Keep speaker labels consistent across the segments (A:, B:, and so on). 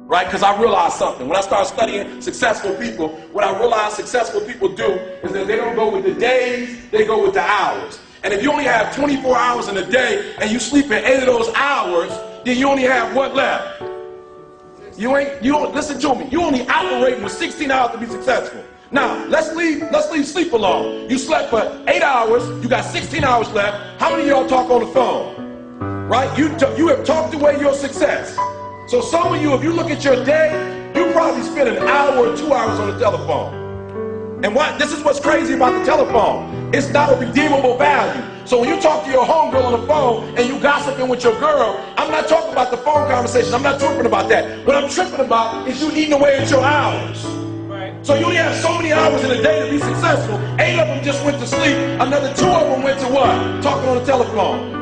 A: right? Because I realized something. When I started studying successful people, what I realized successful people do is that they don't go with the days, they go with the hours. And if you only have 24 hours in a day and you sleep in 8 of those hours, then you only have what left? Listen to me, you only operating with 16 hours to be successful. Now, let's leave sleep alone. You slept for 8 hours, you got 16 hours left. How many of y'all talk on the phone? Right? You have talked away your success. So some of you, if you look at your day, you probably spend an hour or 2 hours on the telephone. And this is what's crazy about the telephone. It's not a redeemable value. So when you talk to your homegirl on the phone and you gossiping with your girl, I'm not talking about the phone conversation. I'm not tripping about that. What I'm tripping about is you eating away at your hours. So you only have so many hours in a day to be successful. 8 of them just went to sleep. Another 2 of them went to what? Talking on the telephone.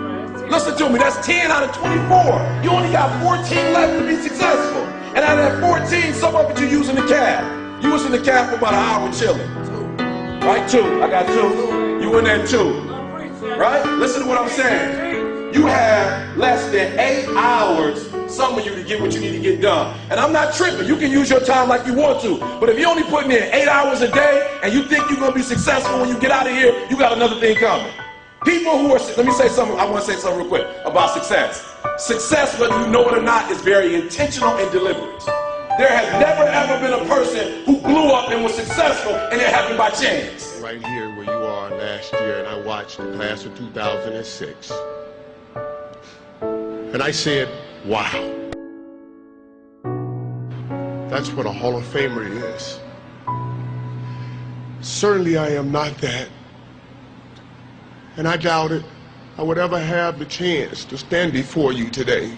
A: Listen to me, that's 10 out of 24. You only got 14 left to be successful. And out of that 14, some of it you're using the cab. You was in the cab for about an hour chilling. Right? 2. I got 2. You in there 2. Right? Listen to what I'm saying. You have less than 8 hours, some of you, to get what you need to get done. And I'm not tripping. You can use your time like you want to. But if you're only putting in 8 hours a day and you think you're going to be successful when you get out of here, you got another thing coming. People who are, let me say something, I want to say something real quick about success. Success, whether you know it or not, is very intentional and deliberate. There has never ever been a person who blew up and was successful and it happened by chance.
B: Right here where you are last year, and I watched the class of 2006. And I said, wow. That's what a Hall of Famer is. Certainly I am not that. And I doubted I would ever have the chance to stand before you today.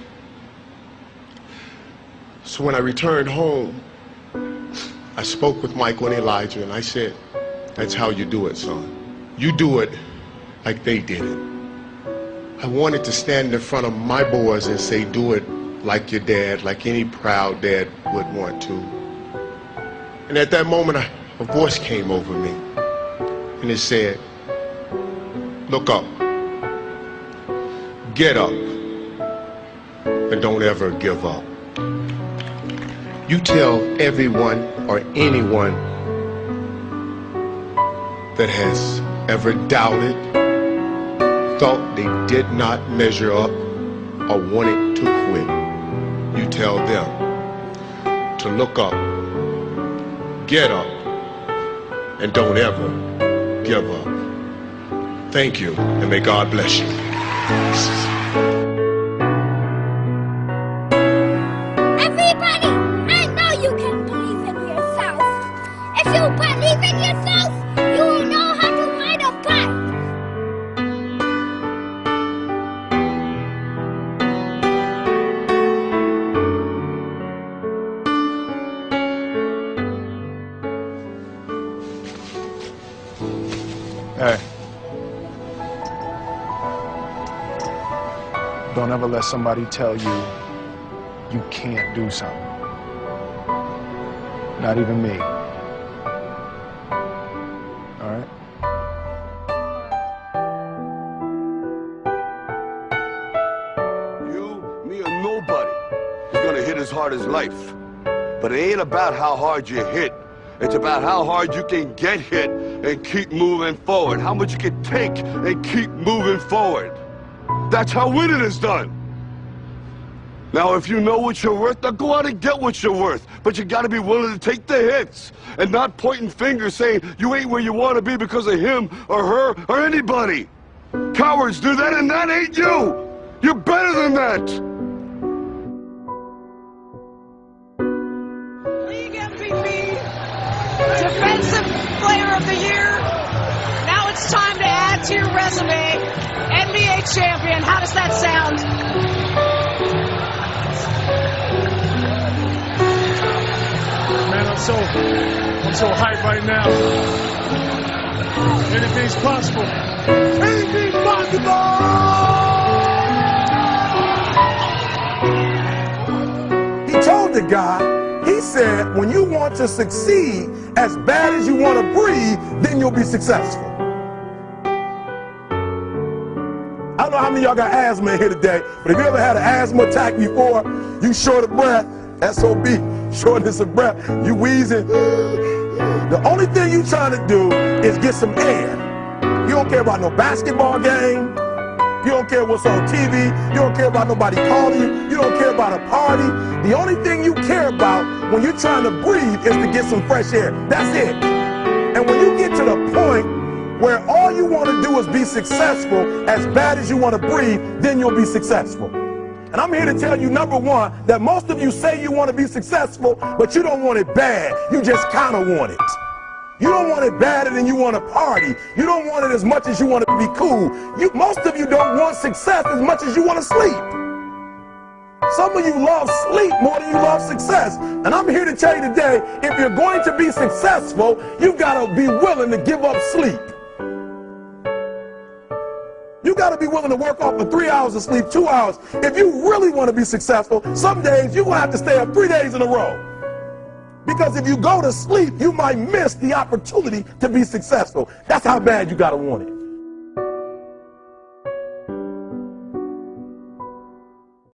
B: So when I returned home, I spoke with Michael and Elijah, and I said, that's how you do it, son. You do it like they did it. I wanted to stand in front of my boys and say, do it like your dad, like any proud dad would want to. And at that moment, a voice came over me, and it said, look up, get up, and don't ever give up. You tell everyone or anyone that has ever doubted, thought they did not measure up, or wanted to quit, you tell them to look up, get up, and don't ever give up. Thank you, and may God bless you.
C: Everybody, I know you can believe in yourself. If you believe in yourself, you will know how to ride a bike.
D: Hey. Don't ever let somebody tell you you can't do something. Not even me. All right?
E: You, me, or nobody is gonna hit as hard as life. But it ain't about how hard you hit. It's about how hard you can get hit and keep moving forward. How much you can take and keep moving forward. That's how winning is done. Now, if you know what you're worth, now go out and get what you're worth. But you gotta be willing to take the hits and not pointing fingers saying you ain't where you wanna be because of him or her or anybody. Cowards do that, and that ain't you. You're better than that.
F: League MVP, Defensive Player of the Year. Now it's time to add to your resume. NBA champion. How does that sound?
G: Man, I'm so hyped right now. Anything's possible. Anything's possible!
H: He told the guy, he said, when you want to succeed as bad as you want to breathe, then you'll be successful. I don't know how many of y'all got asthma in here today, but if you ever had an asthma attack before, you short of breath, SOB, shortness of breath. You wheezing. The only thing you trying to do is get some air. You don't care about no basketball game. You don't care what's on TV. You don't care about nobody calling you. You don't care about a party. The only thing you care about when you're trying to breathe is to get some fresh air. That's it. And when you get to the point where all you want to do is be successful as bad as you want to breathe, then you'll be successful. And I'm here to tell you, number one, that most of you say you want to be successful, but you don't want it bad. You just kind of want it. You don't want it badder than you want to party. You don't want it as much as you want to be cool. Most of you don't want success as much as you want to sleep. Some of you love sleep more than you love success. And I'm here to tell you today, if you're going to be successful, you've got to be willing to give up sleep. You got to be willing to work off for 3 hours of sleep, 2 hours. If you really want to be successful, some days you're going to have to stay up 3 days in a row. Because if you go to sleep, you might miss the opportunity to be successful. That's how bad you got to want it.